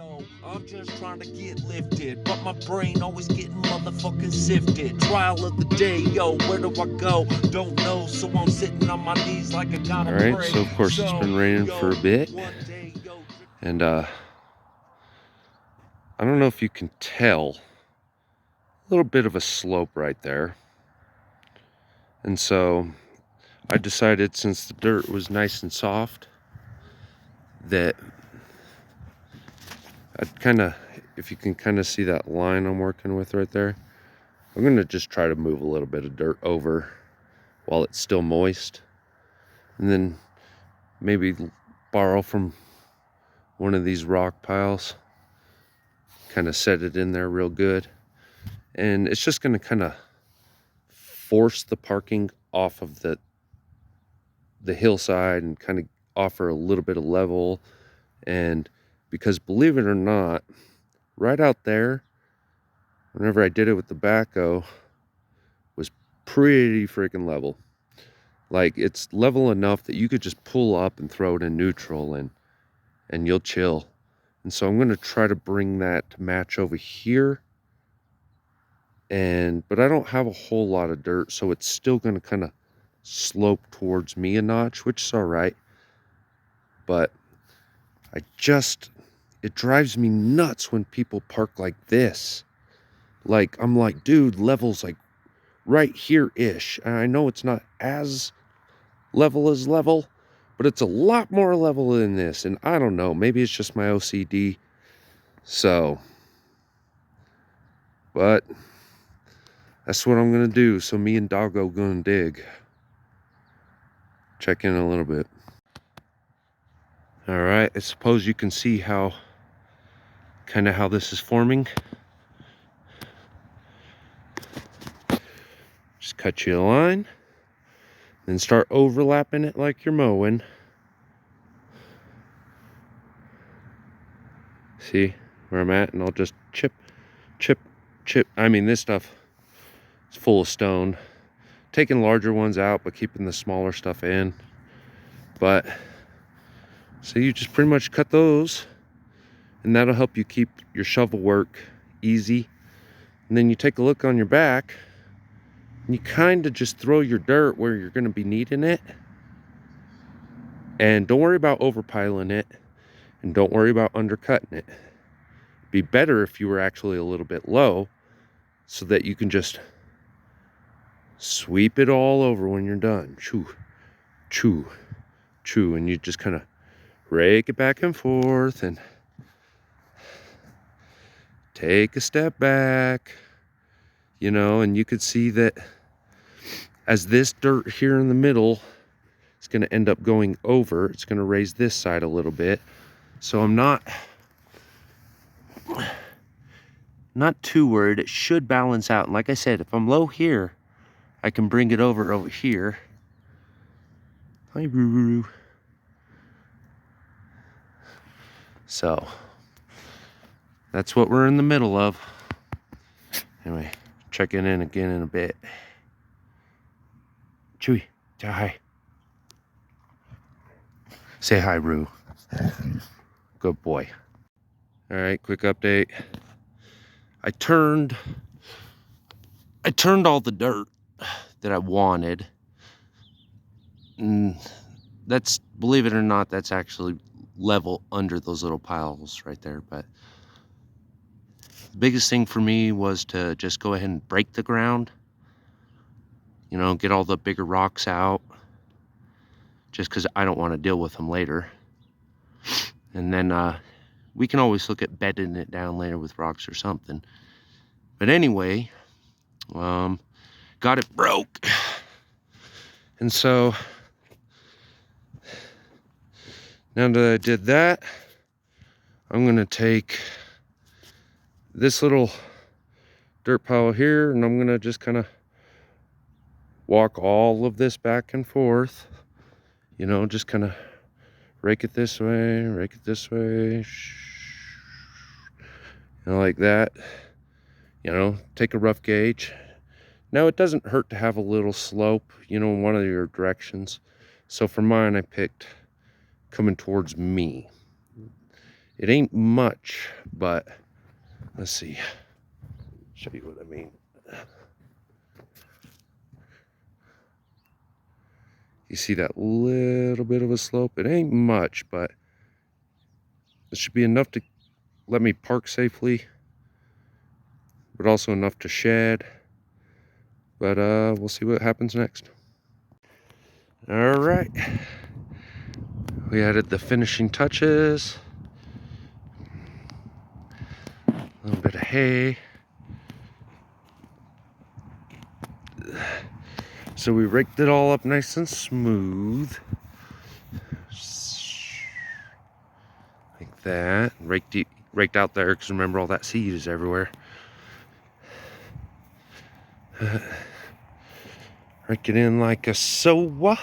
Yo, I'm just trying to get lifted, but my brain always getting motherfucking sifted. Trial of the day, yo, where do I go? Don't know, so I'm sitting on my knees like I gotta pray. All right, so of course it's been raining for a bit, and I don't know if you can tell, a little bit of a slope right there. And so I decided, since the dirt was nice and soft, that I'd kind of, if you can kind of see that line I'm working with right there, I'm going to just try to move a little bit of dirt over while it's still moist, and then maybe borrow from one of these rock piles, kind of set it in there real good. And it's just going to kind of force the parking off of the hillside and kind of offer a little bit of level. And because, believe it or not, right out there, whenever I did it with the backhoe, was pretty freaking level. Like, it's level enough that you could just pull up and throw it in neutral and you'll chill. And so I'm going to try to bring that to match over here. But I don't have a whole lot of dirt, so it's still going to kind of slope towards me a notch, which is all right. But it drives me nuts when people park like this. Like, I'm like, dude, level's like right here-ish. And I know it's not as level, but it's a lot more level than this. And I don't know, maybe it's just my OCD. So, but that's what I'm gonna do. So me and Doggo gonna dig. Check in a little bit. All right, I suppose you can see how this is forming. Just cut you a line, then start overlapping it like you're mowing. See where I'm at? And I'll just chip. I mean, this stuff is full of stone. Taking larger ones out, but keeping the smaller stuff in. But, so you just pretty much cut those, and that'll help you keep your shovel work easy. And then you take a look on your back, and you kind of just throw your dirt where you're going to be needing it. And don't worry about overpiling it, and don't worry about undercutting it. Be better if you were actually a little bit low, so that you can just sweep it all over when you're done. Chew, and you just kind of rake it back and forth and take a step back, and you could see that as this dirt here in the middle is going to end up going over, it's going to raise this side a little bit. So I'm not too worried. It should balance out. And like I said, if I'm low here, I can bring it over here. Hi, Roo. So that's what we're in the middle of. Anyway, checking in again in a bit. Chewy, say hi. Say hi, Roo. Good boy. All right, quick update. I turned all the dirt that I wanted. And that's, believe it or not, that's actually level under those little piles right there. But the biggest thing for me was to just go ahead and break the ground. Get all the bigger rocks out, just because I don't want to deal with them later. And then we can always look at bedding it down later with rocks or something. But anyway, got it broke. And so now that I did that, I'm gonna take this little dirt pile here, and I'm gonna just kind of walk all of this back and forth, just kind of rake it this way, like that. Take a rough gauge. Now, it doesn't hurt to have a little slope, in one of your directions. So for mine, I picked coming towards me. It ain't much, but let's see. Show you what I mean. You see that little bit of a slope? It ain't much, but it should be enough to let me park safely, but also enough to shed. But we'll see what happens next. All right. We added the finishing touches. A little bit of hay. So we raked it all up nice and smooth. Like that. Raked out there, because remember all that seed is everywhere. Rake it in like a so.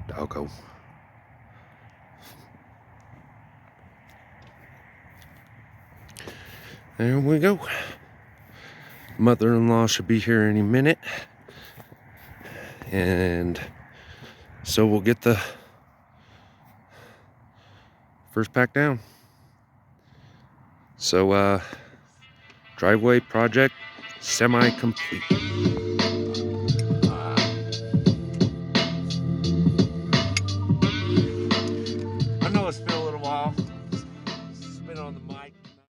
Doggo. There we go. Mother-in-law should be here any minute. And so we'll get the first pack down. So driveway project semi-complete.